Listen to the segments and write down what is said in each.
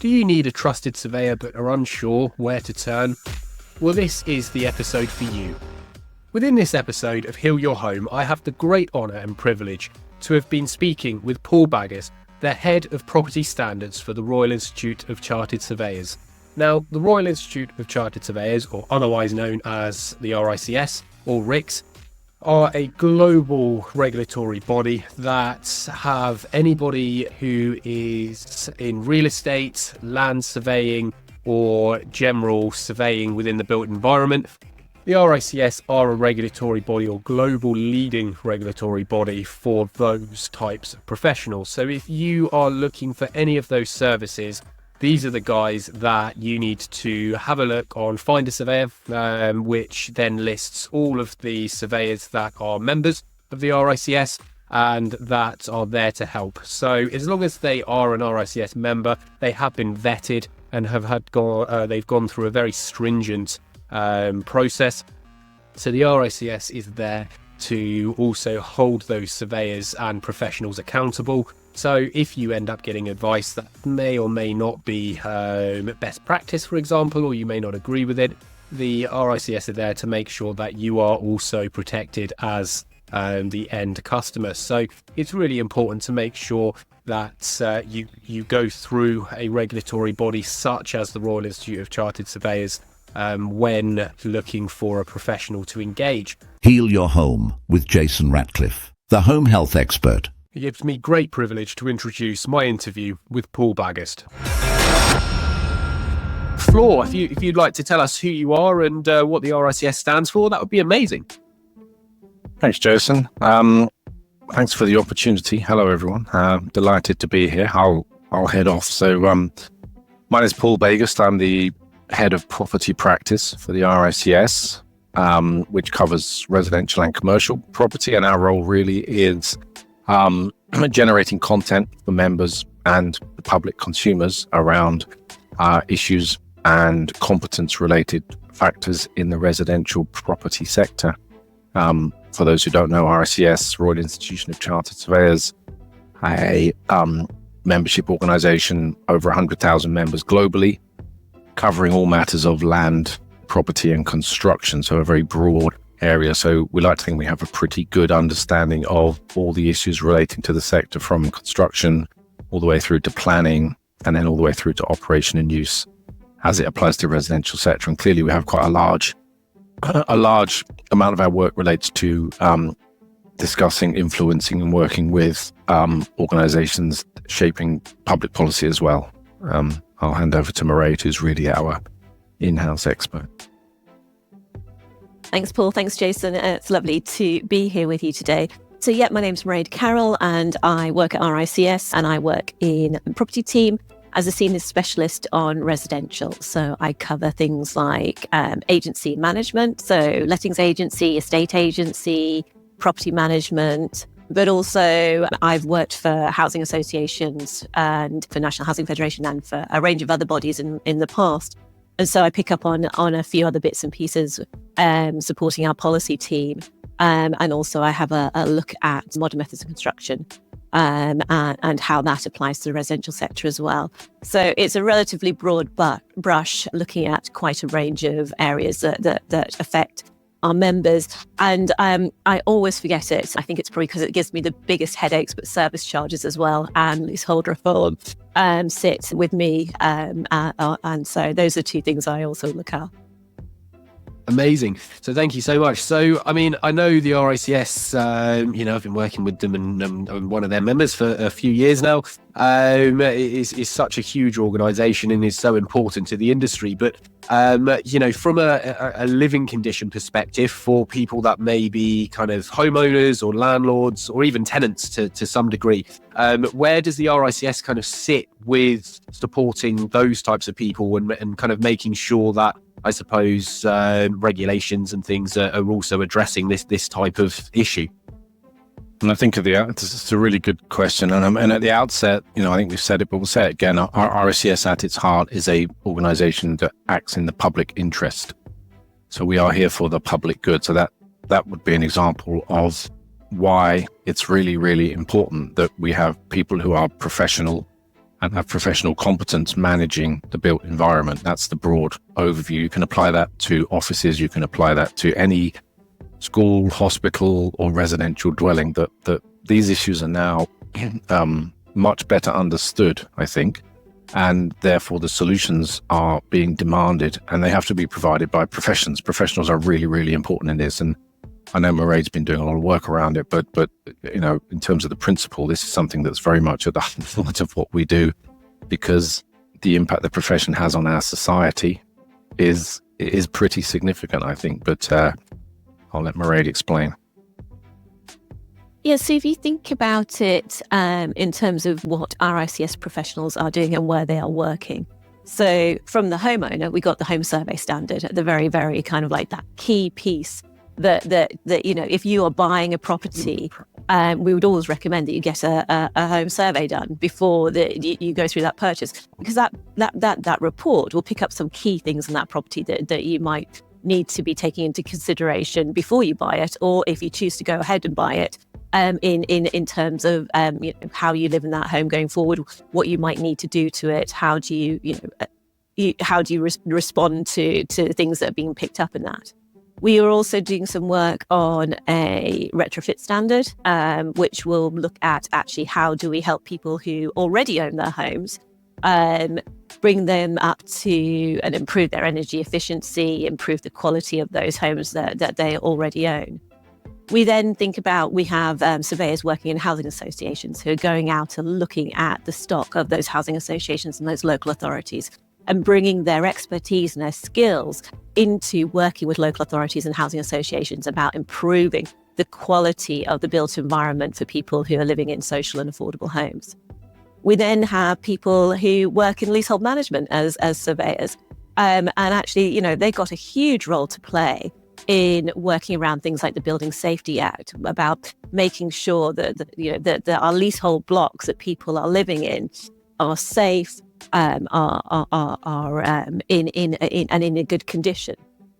Do you need a trusted surveyor but are unsure where to turn? Well, this is the episode for you. Within this episode of Heal Your Home, I have the great honour and privilege to have been speaking with Paul Bagust, the Head of Property Standards for the Royal Institute of Chartered Surveyors. Now, the Royal Institute of Chartered Surveyors, or otherwise known as the RICS or RICS, are a global regulatory body that have anybody who is in real estate, land surveying, or general surveying within the built environment. The RICS are a regulatory body or global leading regulatory body for those types of professionals. So if you are looking for any of those services, these are the guys that you need to have a look on Find a Surveyor, which then lists all of the surveyors that are members of the RICS and that are there to help. So as long as they are an RICS member, they have been vetted and they've gone through a very stringent process. So the RICS is there to also hold those surveyors and professionals accountable. So if you end up getting advice that may or may not be best practice, for example, or you may not agree with it, the RICS are there to make sure that you are also protected as the end customer. So it's really important to make sure that you go through a regulatory body such as the Royal Institute of Chartered Surveyors when looking for a professional to engage. Heal Your Home with Jason Ratcliffe, the home health expert. It gives me great privilege to introduce my interview with Paul Bagust. Floor, if you'd like to tell us who you are and what the RICS stands for, that would be amazing. Thanks, Jason. Thanks for the opportunity. Hello, everyone. Delighted to be here. I'll head off. So, my name is Paul Bagust. I'm the head of property practice for the RICS, which covers residential and commercial property, and our role really is generating content for members and the public consumers around issues and competence-related factors in the residential property sector. For those who don't know, RICS, Royal Institution of Chartered Surveyors, a membership organisation, over 100,000 members globally, covering all matters of land, property and construction, so a very broad area. So we like to think we have a pretty good understanding of all the issues relating to the sector, from construction all the way through to planning and then all the way through to operation and use as it applies to the residential sector. And clearly we have quite a large amount of our work relates to discussing, influencing and working with organizations shaping public policy as well. I'll hand over to Mairead, who's really our in-house expert. Thanks, Paul. Thanks, Jason. It's lovely to be here with you today. So, my name's Mairead Carroll, and I work at RICS, and I work in the property team as a senior specialist on residential. So I cover things like agency management, so lettings agency, estate agency, property management, but also I've worked for housing associations and for National Housing Federation and for a range of other bodies in the past. And so I pick up on a few other bits and pieces supporting our policy team. And also I have a look at modern methods of construction and how that applies to the residential sector as well. So it's a relatively broad brush looking at quite a range of areas that affect our members. And I always forget it. I think it's probably because it gives me the biggest headaches, but service charges as well and leasehold reform sit with me. And so those are two things I also look at. Amazing. So thank you so much. So, I mean, I know the RICS, I've been working with them and I'm one of their members for a few years now. Is such a huge organisation and is so important to the industry. But, from a living condition perspective for people that may be kind of homeowners or landlords or even tenants to some degree, where does the RICS kind of sit with supporting those types of people and kind of making sure that, I suppose, regulations and things are also addressing this type of issue? And I think it's a really good question. And at the outset, I think we've said it, but we'll say it again. Our RICS at its heart is a organisation that acts in the public interest. So we are here for the public good. So that would be an example of why it's really, really important that we have people who are professional and have professional competence managing the built environment. That's the broad overview. You can apply that to offices, you can apply that to any school, hospital, or residential dwelling. That these issues are now much better understood, I think, and therefore the solutions are being demanded, and they have to be provided by professions. Professionals are really, really important in this, and I know Mairead's been doing a lot of work around it, but in terms of the principle, this is something that's very much at the heart of what we do, because the impact the profession has on our society is pretty significant, I think. But I'll let Mairead explain. Yeah, so if you think about it in terms of what RICS professionals are doing and where they are working. So from the homeowner, we got the home survey standard at the very, very kind of like that key piece that if you are buying a property, we would always recommend that you get a home survey done before you go through that purchase, because that report will pick up some key things in that property that you might need to be taking into consideration before you buy it, or if you choose to go ahead and buy it, in terms of how you live in that home going forward, what you might need to do to it, how do you respond to things that are being picked up in that. We are also doing some work on a retrofit standard, which will look at actually how do we help people who already own their homes, bring them up to and improve their energy efficiency, improve the quality of those homes that they already own. We then think about, we have surveyors working in housing associations who are going out and looking at the stock of those housing associations and those local authorities, and bringing their expertise and their skills into working with local authorities and housing associations about improving the quality of the built environment for people who are living in social and affordable homes. We then have people who work in leasehold management as surveyors. And actually, they've got a huge role to play in working around things like the Building Safety Act, about making sure that our leasehold blocks that people are living in are safe, are in a good condition.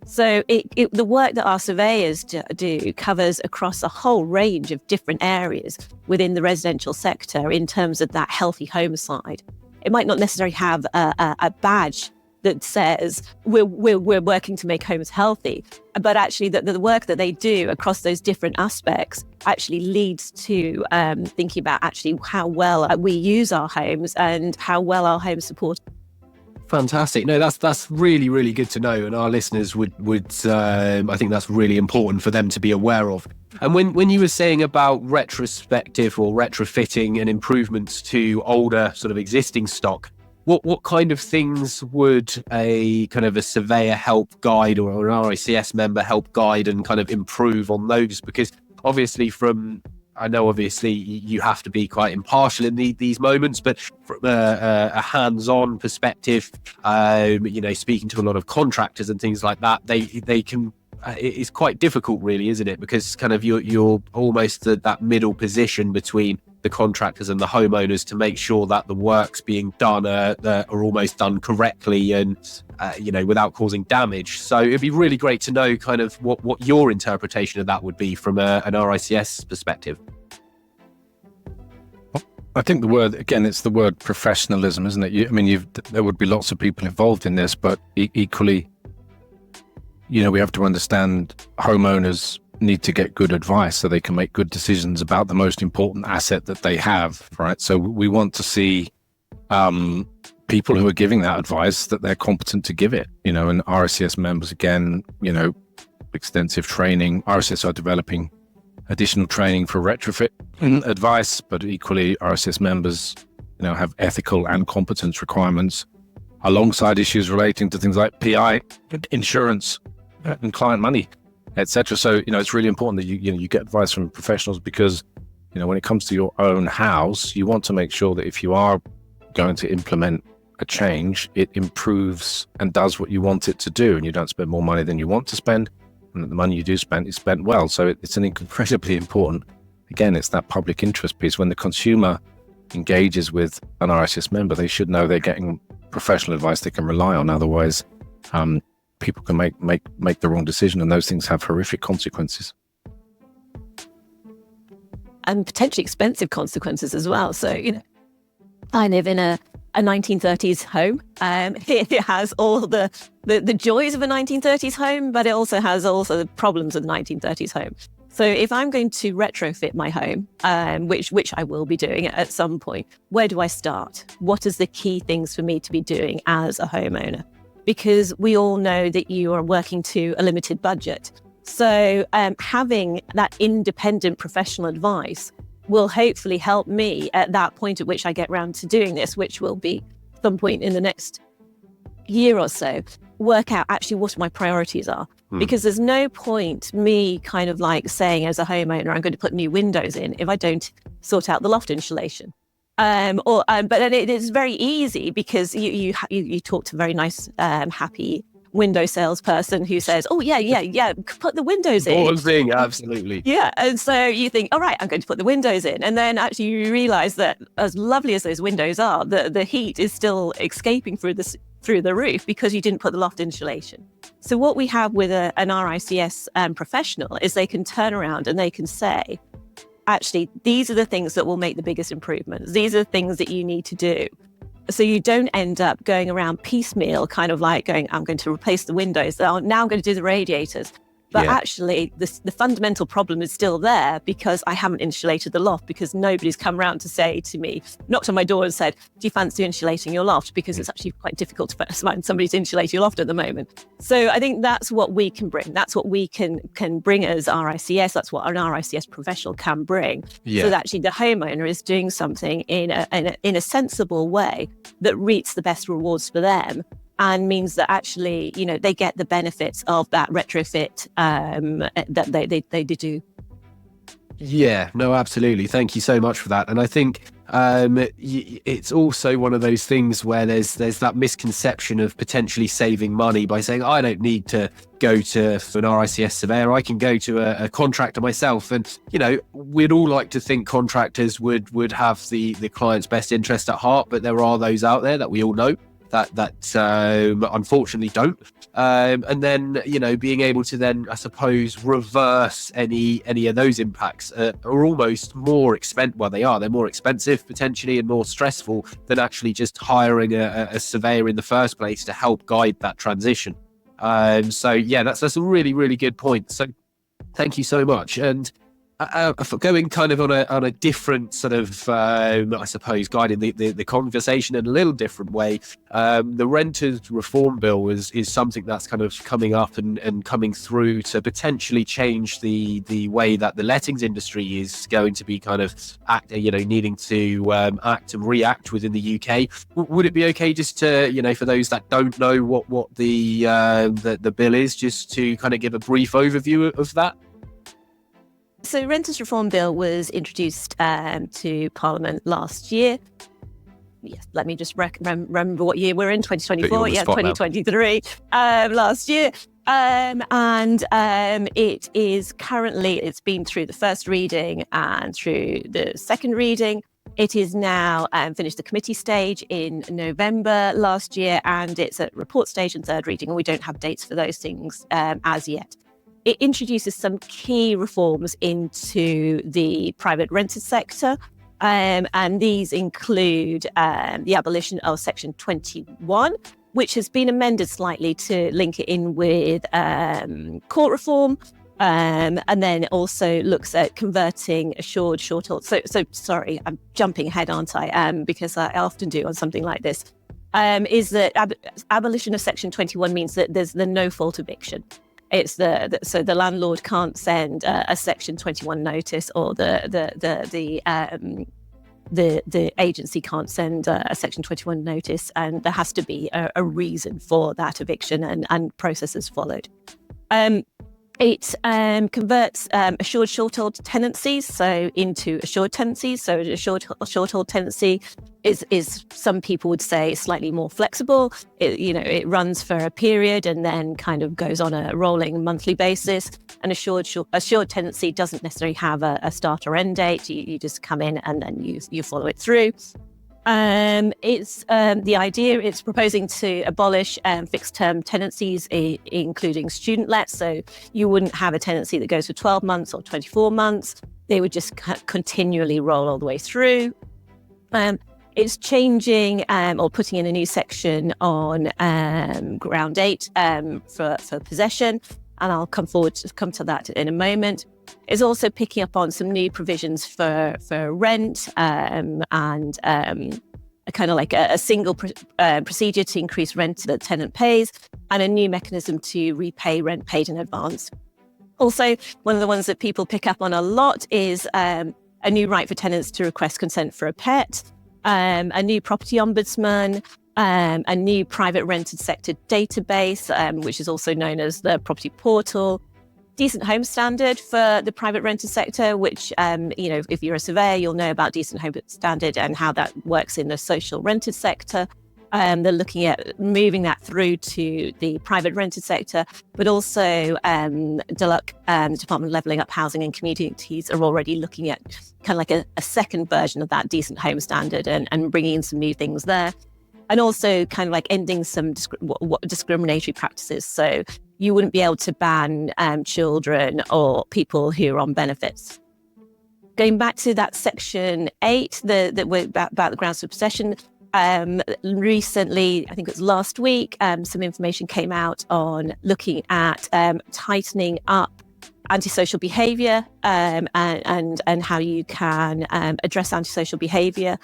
So the work that our surveyors do covers across a whole range of different areas within the residential sector in terms of that healthy home side. It might not necessarily have a badge that says we're working to make homes healthy, but actually the work that they do across those different aspects actually leads to thinking about actually how well we use our homes and how well our homes support. Fantastic. No, that's really, really good to know, and our listeners would I think that's really important for them to be aware of. And when you were saying about retrospective or retrofitting and improvements to older sort of existing stock, what kind of things would a kind of a surveyor help guide, or an RICS member help guide and kind of improve on those? Because obviously I know you have to be quite impartial in these moments, but from a hands-on perspective, speaking to a lot of contractors and things like that, they can. It's quite difficult, really, isn't it? Because kind of you're almost at that middle position between the contractors and the homeowners to make sure that the work's being done are almost done correctly and without causing damage. So it'd be really great to know kind of what your interpretation of that would be from an RICS perspective. I think it's the word professionalism, isn't it? There would be lots of people involved in this, but equally, we have to understand homeowners need to get good advice so they can make good decisions about the most important asset that they have, right? So we want to see people who are giving that advice that they're competent to give it, and RICS members, again, extensive training. RICS are developing additional training for retrofit advice, but equally RICS members, have ethical and competence requirements alongside issues relating to things like PI, insurance, and client money, etc. So, it's really important that you get advice from professionals, because, when it comes to your own house, you want to make sure that if you are going to implement a change, it improves and does what you want it to do, and you don't spend more money than you want to spend, and that the money you do spend is spent well. So it's an incredibly important, again, it's that public interest piece. When the consumer engages with an RICS member, they should know they're getting professional advice they can rely on. Otherwise, people can make the wrong decision, and those things have horrific consequences. And potentially expensive consequences as well. So, I live in a 1930s home. It has all the joys of a 1930s home, but it also has the problems of a 1930s home. So if I'm going to retrofit my home, which I will be doing at some point, where do I start? What is the key things for me to be doing as a homeowner? Because we all know that you are working to a limited budget. So having that independent professional advice will hopefully help me at that point at which I get round to doing this, which will be some point in the next year or so, work out actually what my priorities are. Because there's no point me kind of like saying as a homeowner, I'm going to put new windows in if I don't sort out the loft insulation. But then it is very easy because you talk to a very nice, happy window salesperson who says, oh, yeah, put the windows in. One thing, absolutely. Yeah. And so you think, all right, I'm going to put the windows in. And then actually you realize that as lovely as those windows are, the heat is still escaping through the roof because you didn't put the loft insulation. So what we have with an RICS professional is they can turn around and they can say, actually, these are the things that will make the biggest improvements. These are the things that you need to do. So you don't end up going around piecemeal, kind of like going, I'm going to replace the windows. Now I'm going to do the radiators. But actually, the fundamental problem is still there because I haven't insulated the loft, because nobody's come around to say to me, knocked on my door and said, do you fancy insulating your loft? Because it's actually quite difficult to find somebody to insulate your loft at the moment. So I think that's what we can bring. That's what we can bring as RICS. That's what an RICS professional can bring. So that actually the homeowner is doing something in a sensible way that reaps the best rewards for them, and means that actually, they get the benefits of that retrofit that they do. Yeah, no, absolutely. Thank you so much for that. And I think it's also one of those things where there's that misconception of potentially saving money by saying, I don't need to go to an RICS surveyor. I can go to a contractor myself. And, we'd all like to think contractors would have the client's best interest at heart, but there are those out there that we all know that unfortunately don't. And then, being able to then, I suppose, reverse any of those impacts are almost more expensive. Well, they're more expensive potentially and more stressful than actually just hiring a surveyor in the first place to help guide that transition. That's a really, really good point. So thank you so much. And going kind of on a different sort of, I suppose, guiding the conversation in a little different way, the Renters Reform Bill is something that's kind of coming up and coming through to potentially change the way that the lettings industry is going to be kind of needing to act and react within the UK. Would it be okay just to, for those that don't know what the bill is, just to kind of give a brief overview of that? So Renters Reform Bill was introduced to Parliament last year. Yes, let me just remember what year we're in, 2024. Yeah, 2023 last year. It is currently, it's been through the first reading and through the second reading. It is now finished the committee stage in November last year, and it's at report stage and third reading, and we don't have dates for those things as yet. It introduces some key reforms into the private rented sector, and these include the abolition of Section 21, which has been amended slightly to link it in with court reform, and then also looks at converting assured short hold. So sorry, I'm jumping ahead, aren't I? Because I often do on something like this. Is that abolition of Section 21 means that there's the no fault eviction. It's so the landlord can't send a Section 21 notice, or the agency can't send a Section 21 notice, and there has to be a reason for that eviction, and processes followed. It converts assured short-hold tenancies into assured tenancies. So a short-hold tenancy is some people would say slightly more flexible. It runs for a period and then kind of goes on a rolling monthly basis. An assured tenancy doesn't necessarily have a start or end date. You just come in and then you follow it through. It's the idea. It's proposing to abolish fixed-term tenancies, including student lets. So you wouldn't have a tenancy that goes for 12 months or 24 months. They would just continually roll all the way through. It's changing or putting in a new section on Ground 8 for possession, and I'll come to that in a moment. It's also picking up on some new provisions for rent and a kind of like a single procedure to increase rent that the tenant pays, and a new mechanism to repay rent paid in advance. Also, one of the ones that people pick up on a lot is a new right for tenants to request consent for a pet, a new property ombudsman, a new private rented sector database, which is also known as the property portal, decent home standard for the private rented sector, which, if you're a surveyor, you'll know about decent home standard and how that works in the social rented sector. They're looking at moving that through to the private rented sector, but also DLUC, the Department of Levelling Up Housing and Communities, are already looking at kind of like a second version of that decent home standard and bringing in some new things there. And also kind of like ending some discriminatory practices. So you wouldn't be able to ban children or people who are on benefits. Going back to that section 8, about the grounds for possession, recently, I think it was last week, some information came out on looking at tightening up antisocial behaviour and how you can address antisocial behaviour.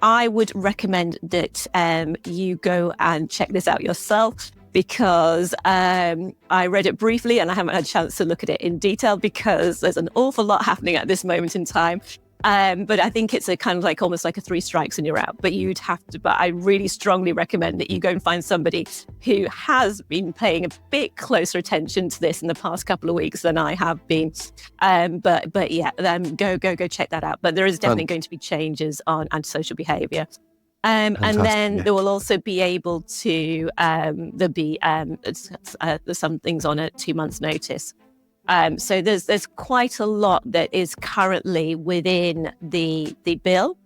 I would recommend that you go and check this out yourself, because I read it briefly and I haven't had a chance to look at it in detail because there's an awful lot happening at this moment in time. But I think it's a kind of like almost like a 3 strikes and you're out. But I really strongly recommend that you go and find somebody who has been paying a bit closer attention to this in the past couple of weeks than I have been. But yeah, go check that out. But there is definitely going to be changes on antisocial behaviour. And then there will also be able to, there'll be some things on at 2 months' notice. So there's quite a lot that is currently within the bill.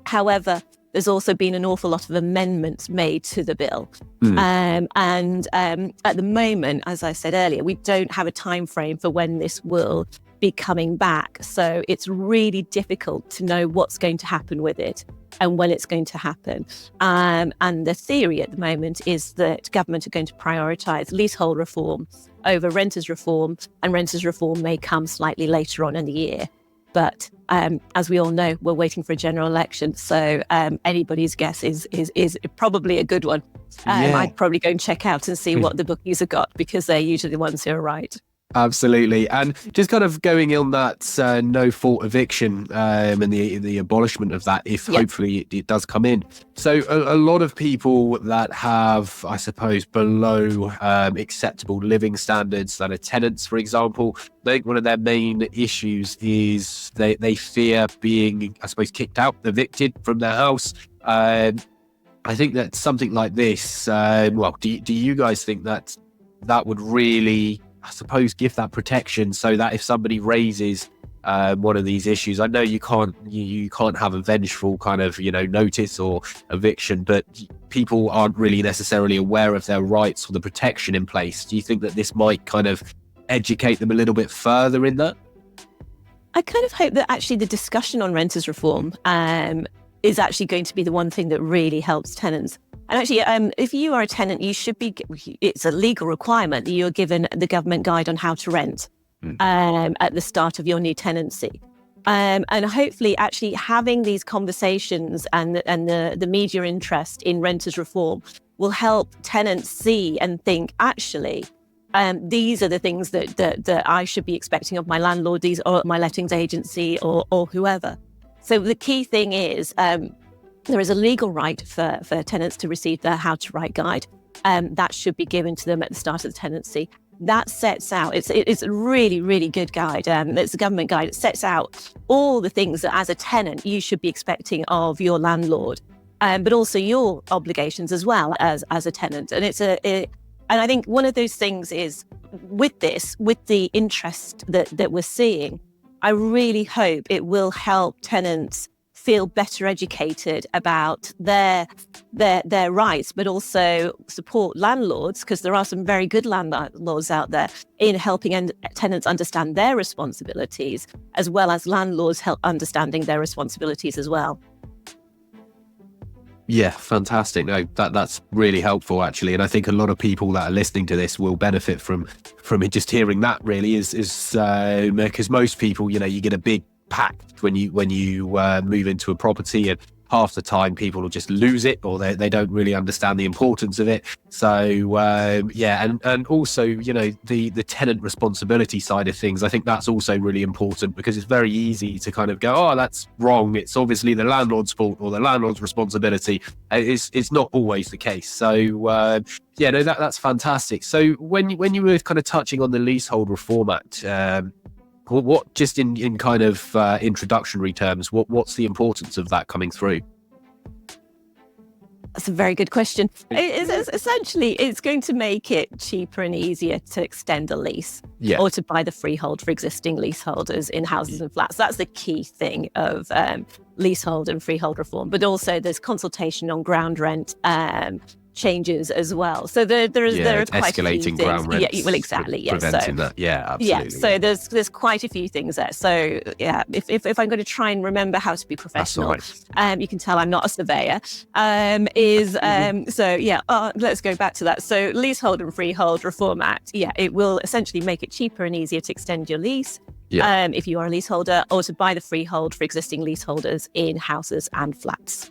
However, there's also been an awful lot of amendments made to the bill. And at the moment, as I said earlier, we don't have a time frame for when this will be coming back. So it's really difficult to know what's going to happen with it and when it's going to happen. And the theory at the moment is that government are going to prioritise leasehold reform over renters reform, and renters reform may come slightly later on in the year. But as we all know, we're waiting for a general election, so anybody's guess is probably a good one. I'd probably go and check out and see what the bookies have got, because they're usually the ones who are right. Absolutely. And just kind of going on that no-fault eviction and the abolishment of that, if hopefully it does come in. So a lot of people that have, I suppose, below acceptable living standards, that are tenants, for example, I think one of their main issues is they fear being, I suppose, kicked out, evicted from their house. I think that something like this, do you guys think that would really, I suppose, give that protection, so that if somebody raises one of these issues, I know you can't have a vengeful kind of notice or eviction, but people aren't really necessarily aware of their rights or the protection in place. Do you think that this might kind of educate them a little bit further in that? I kind of hope that actually the discussion on renters reform is actually going to be the one thing that really helps tenants. And actually, if you are a tenant, it's a legal requirement that you're given the government guide on how to rent at the start of your new tenancy. And hopefully actually having these conversations and the media interest in renters reform will help tenants see and think, actually, these are the things that I should be expecting of my landlord, these or my lettings agency or whoever. So the key thing is there is a legal right for tenants to receive their how to write guide. That should be given to them at the start of the tenancy. That sets out, it's a really, really good guide. It's a government guide. It sets out all the things that as a tenant you should be expecting of your landlord, but also your obligations as well as a tenant. And and I think one of those things is with the interest that we're seeing, I really hope it will help tenants feel better educated about their rights, but also support landlords, because there are some very good landlords out there in helping tenants understand their responsibilities, as well as landlords help understanding their responsibilities as well. Yeah, fantastic. No, that's really helpful actually, and I think a lot of people that are listening to this will benefit from it. Just hearing that really is because most people, you get a big pack when you move into a property, and half the time people will just lose it, or they don't really understand the importance of it. So and also the tenant responsibility side of things, I think that's also really important, because it's very easy to kind of go, oh, that's wrong, it's obviously the landlord's fault or the landlord's responsibility. It's not always the case. So that's fantastic. So when you were kind of touching on the Leasehold Reform Act, what just in kind of introductory terms, what's the importance of that coming through? That's a very good question. Essentially, it's going to make it cheaper and easier to extend a lease, or to buy the freehold for existing leaseholders in houses and flats. That's the key thing of leasehold and freehold reform. But also there's consultation on ground rent changes as well. So there are quite escalating a few ground things. rents. Yeah, well, exactly. Yeah, preventing that. Yeah, absolutely. Yeah, so there's quite a few things there. So yeah, if I'm going to try and remember how to be professional, you can tell I'm not a surveyor. Let's go back to that. So Leasehold and Freehold Reform Act. Yeah, it will essentially make it cheaper and easier to extend your lease. Yeah. If you are a leaseholder, or to buy the freehold for existing leaseholders in houses and flats.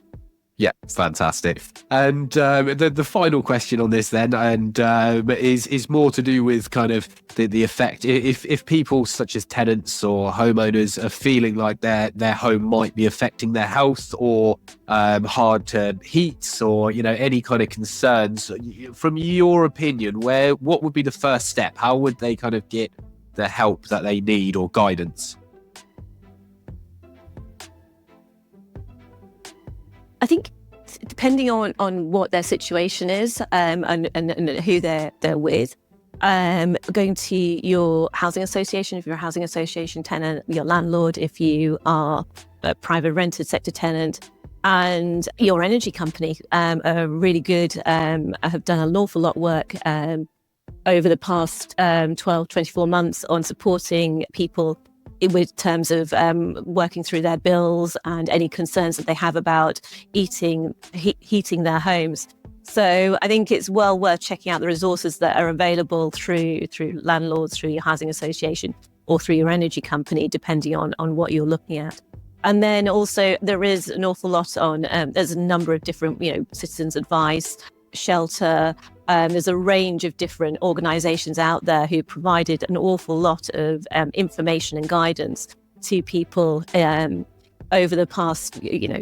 Yeah, fantastic. And the final question on this then, and is more to do with kind of the effect. If people such as tenants or homeowners are feeling like their home might be affecting their health, or hard to heat, or any kind of concerns, from your opinion, what would be the first step? How would they kind of get the help that they need, or guidance? I think depending on what their situation is, and who they're with, going to your housing association, if you're a housing association tenant, your landlord, if you are a private rented sector tenant, and your energy company are really good, have done an awful lot of work over the past 12, 24 months on supporting people with terms of working through their bills and any concerns that they have about heating their homes. So I think it's well worth checking out the resources that are available through landlords, through your housing association, or through your energy company, depending on what you're looking at. And then also there is an awful lot on, there's a number of different, citizens advice, shelter. There's a range of different organisations out there who provided an awful lot of information and guidance to people over the past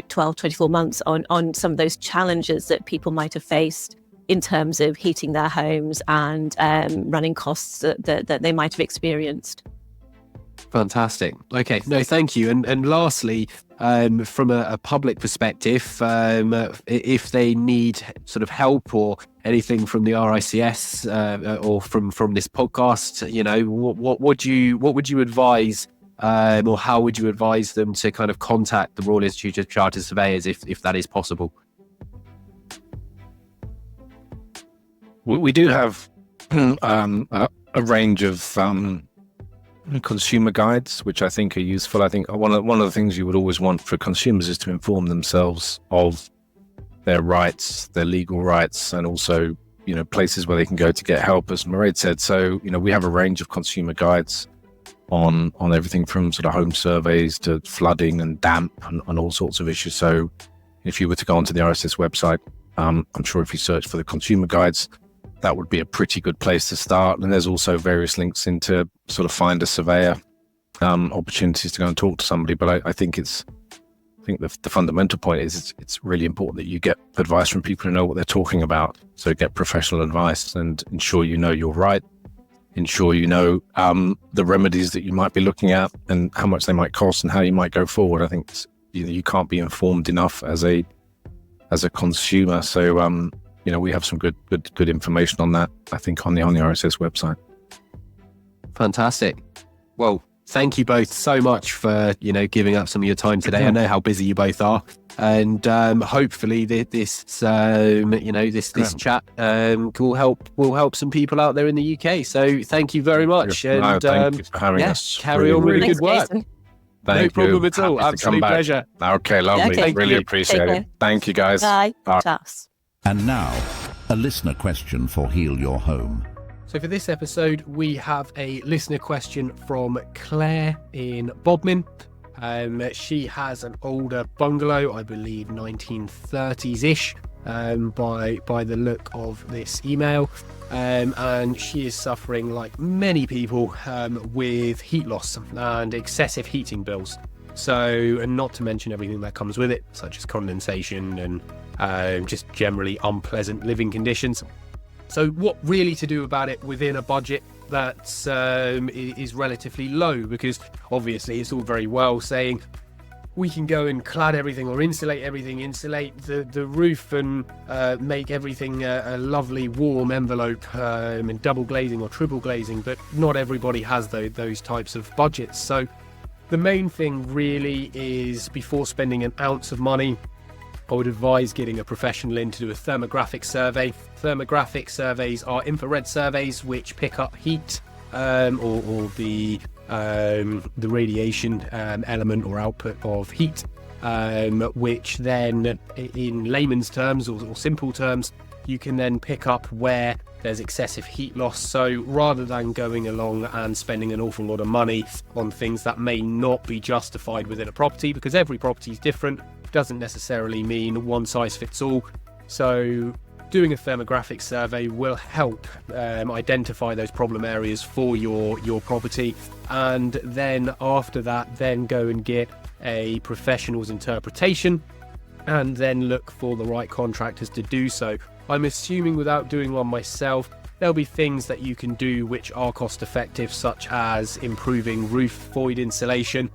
12, 24 months on some of those challenges that people might have faced in terms of heating their homes and running costs that they might have experienced. Fantastic. Okay, no, thank you. And lastly, from a public perspective, if they need sort of help or anything from the RICS or from this podcast, what would you advise, or how would you advise them to kind of contact the Royal Institute of Chartered Surveyors if that is possible? We do have a range of consumer guides, which I think are useful. I think one of the things you would always want for consumers is to inform themselves of their rights, their legal rights, and also places where they can go to get help, as Mairead said. So we have a range of consumer guides on everything from sort of home surveys to flooding and damp and all sorts of issues. So if you were to go onto the RSS website, I'm sure if you search for the consumer guides, that would be a pretty good place to start. And there's also various links into sort of find a surveyor, opportunities to go and talk to somebody. But I think the fundamental point is it's really important that you get advice from people who know what they're talking about. So get professional advice and ensure you know you're right. Ensure you know the remedies that you might be looking at and how much they might cost and how you might go forward. I think you can't be informed enough as a consumer. So we have some good information on that, I think, on the RSS website. Fantastic. Well, thank you both so much for giving up some of your time today. I know how busy you both are, and hopefully this chat will help some people out there in the UK. So thank you very much. Thank you for having us. Carry on really good work. Jason. Thank you. problem at all. Happy to come Absolute back. pleasure. Okay, lovely. Okay. Really Thank you. appreciate Take it. care. Thank you, guys. Bye. All right. Ciao. And now, a listener question for Heal Your Home. So for this episode, we have a listener question from Claire in Bodmin. She has an older bungalow, I believe 1930s-ish, by the look of this email. And she is suffering, like many people, with heat loss and excessive heating bills. So, and not to mention everything that comes with it, such as condensation and just generally unpleasant living conditions. So what really to do about it within a budget that is relatively low? Because obviously it's all very well saying we can go and clad everything or insulate everything, insulate the roof and make everything a lovely warm envelope and double glazing or triple glazing, but not everybody has those types of budgets. So the main thing really is, before spending an ounce of money, I would advise getting a professional in to do a thermographic survey. Thermographic surveys are infrared surveys which pick up heat or the radiation element or output of heat, which then, in layman's terms or simple terms, you can then pick up where there's excessive heat loss. So rather than going along and spending an awful lot of money on things that may not be justified within a property, because every property is different, doesn't necessarily mean one size fits all. So doing a thermographic survey will help identify those problem areas for your property, and then after that, then go and get a professional's interpretation and then look for the right contractors to do so. I'm assuming, without doing one myself, there'll be things that you can do which are cost effective, such as improving roof void insulation.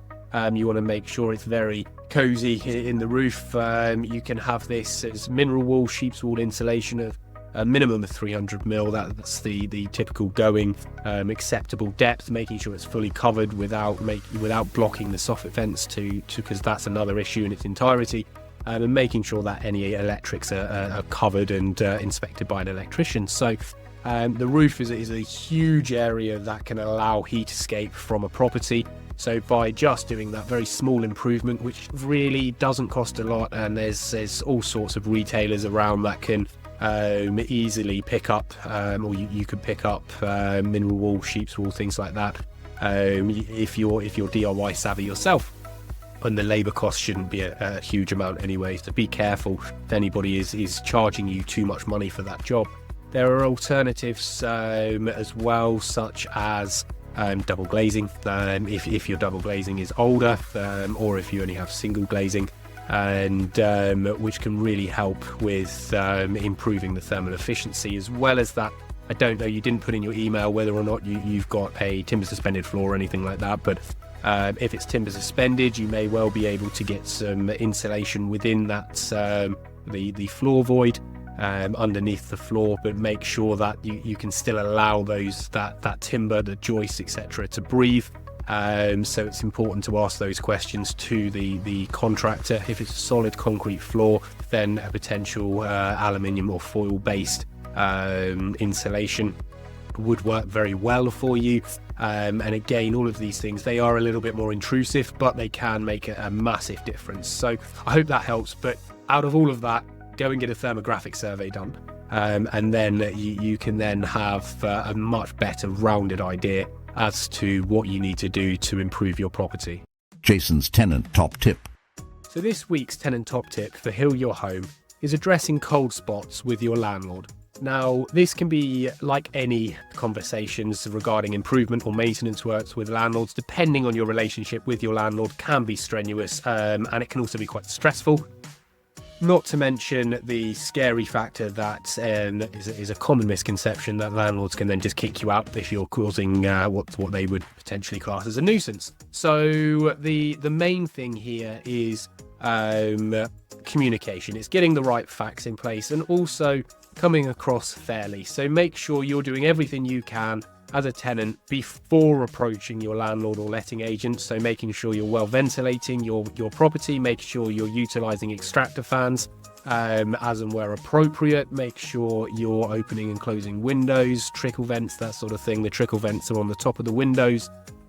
You want to make sure it's very cozy in the roof. You can have this as mineral wool, sheep's wool insulation of a minimum of 300mm. That's the typical going acceptable depth, making sure it's fully covered without blocking the soffit vents because that's another issue in its entirety. And making sure that any electrics are covered and inspected by an electrician. So the roof is a huge area that can allow heat escape from a property. So by just doing that very small improvement, which really doesn't cost a lot, and there's all sorts of retailers around that can easily pick up, or you could pick up mineral wool, sheep's wool, things like that, if you're DIY savvy yourself. And the labour cost shouldn't be a huge amount anyway, so be careful if anybody is charging you too much money for that job. There are alternatives as well, such as double glazing, if your double glazing is older, or if you only have single glazing, and which can really help with improving the thermal efficiency. As well as that, I don't know, you didn't put in your email whether or not you've got a timber suspended floor or anything like that, but if it's timber suspended, you may well be able to get some insulation within that the floor void underneath the floor, but make sure that you can still allow that timber, the joists, etc., to breathe. So it's important to ask those questions to the contractor. If it's a solid concrete floor, then a potential aluminium or foil based insulation would work very well for you. And again, all of these things, they are a little bit more intrusive, but they can make a massive difference. So I hope that helps. But out of all of that, go and get a thermographic survey done. And then you can then have a much better rounded idea as to what you need to do to improve your property. Jason's tenant top tip. So this week's tenant top tip for Heal Your Home is addressing cold spots with your landlord. Now, this can be like any conversations regarding improvement or maintenance works with landlords, depending on your relationship with your landlord, can be strenuous, and it can also be quite stressful. Not to mention the scary factor that is a common misconception that landlords can then just kick you out if you're causing what they would potentially class as a nuisance. So the main thing here is communication. It's getting the right facts in place and also coming across fairly. So make sure you're doing everything you can as a tenant before approaching your landlord or letting agent. So making sure you're well ventilating your property, make sure you're utilizing extractor fans as and where appropriate. Make sure you're opening and closing windows, trickle vents, that sort of thing. The trickle vents are on the top of the windows,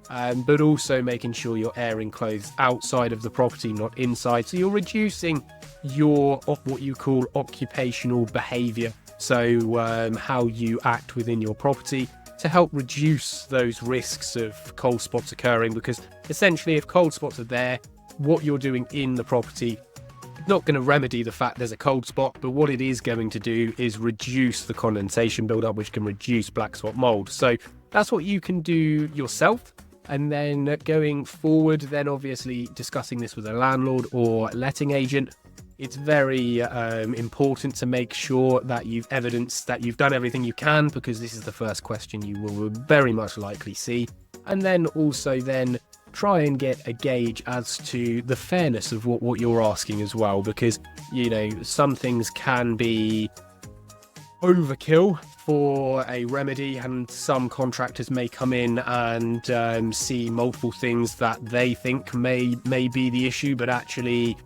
but also making sure you're airing clothes outside of the property, not inside. So you're reducing your what you call occupational behaviour, so how you act within your property, to help reduce those risks of cold spots occurring, because essentially if cold spots are there, what you're doing in the property is not going to remedy the fact there's a cold spot, but what it is going to do is reduce the condensation buildup, which can reduce black spot mold. So that's what you can do yourself. And then going forward, then obviously discussing this with a landlord or letting agent, it's very important to make sure that you've evidenced that you've done everything you can, because this is the first question you will very much likely see. And then also then try and get a gauge as to the fairness of what you're asking as well, because, you know, some things can be overkill for a remedy, and some contractors may come in and see multiple things that they think may be the issue, but actually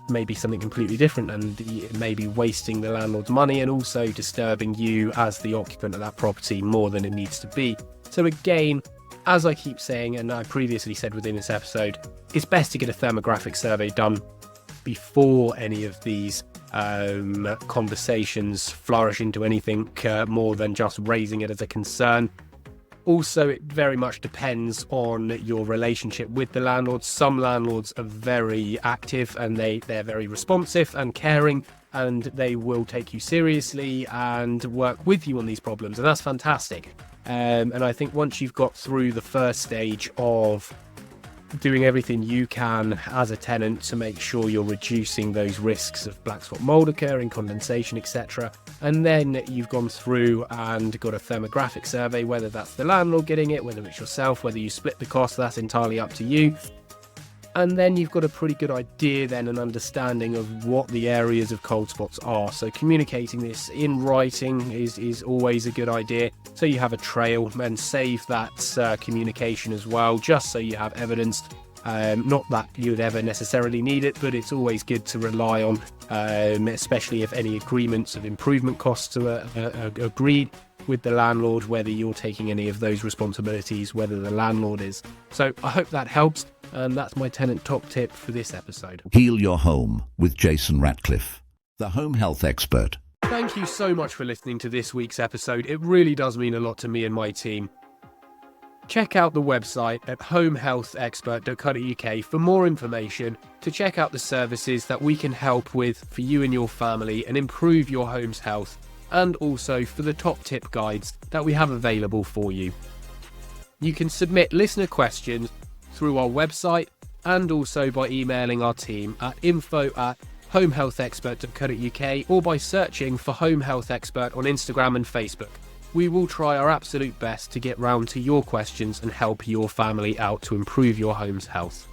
maybe something completely different, and it may be wasting the landlord's money and also disturbing you as the occupant of that property more than it needs to be. So again, as I keep saying, and I previously said within this episode, it's best to get a thermographic survey done before any of these conversations flourish into anything more than just raising it as a concern. Also, it very much depends on your relationship with the landlord. Some landlords are very active and they're very responsive and caring, and they will take you seriously and work with you on these problems, and that's fantastic. And I think once you've got through the first stage of doing everything you can as a tenant to make sure you're reducing those risks of black spot mold occurring, condensation, etc., and then you've gone through and got a thermographic survey, whether that's the landlord getting it, whether it's yourself, whether you split the cost, that's entirely up to you. And then you've got a pretty good idea then, an understanding of what the areas of cold spots are. So communicating this in writing is always a good idea, so you have a trail, and save that communication as well, just so you have evidence. Not that you would ever necessarily need it, but it's always good to rely on, especially if any agreements of improvement costs are agreed with the landlord, whether you're taking any of those responsibilities, whether the landlord is. So I hope that helps, and that's my tenant top tip for this episode. Heal your home with Jason Ratcliffe, the home health expert. Thank you so much for listening to this week's episode. It really does mean a lot to me and my team. Check out the website at homehealthexpert.co.uk for more information, to check out the services that we can help with for you and your family and improve your home's health, and also for the top tip guides that we have available for you. You can submit listener questions through our website and also by emailing our team at info@homehealthexpert.co.uk, or by searching for Home Health Expert on Instagram and Facebook. We will try our absolute best to get round to your questions and help your family out to improve your home's health.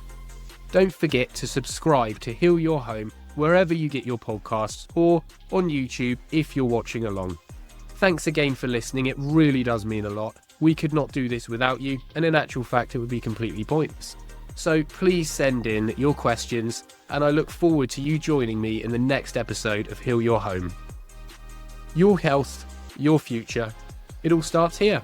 Don't forget to subscribe to Heal Your Home wherever you get your podcasts, or on YouTube if you're watching along. Thanks again for listening, it really does mean a lot. We could not do this without you, and in actual fact it would be completely pointless. So please send in your questions, and I look forward to you joining me in the next episode of Heal Your Home. Your health, your future, it all starts here.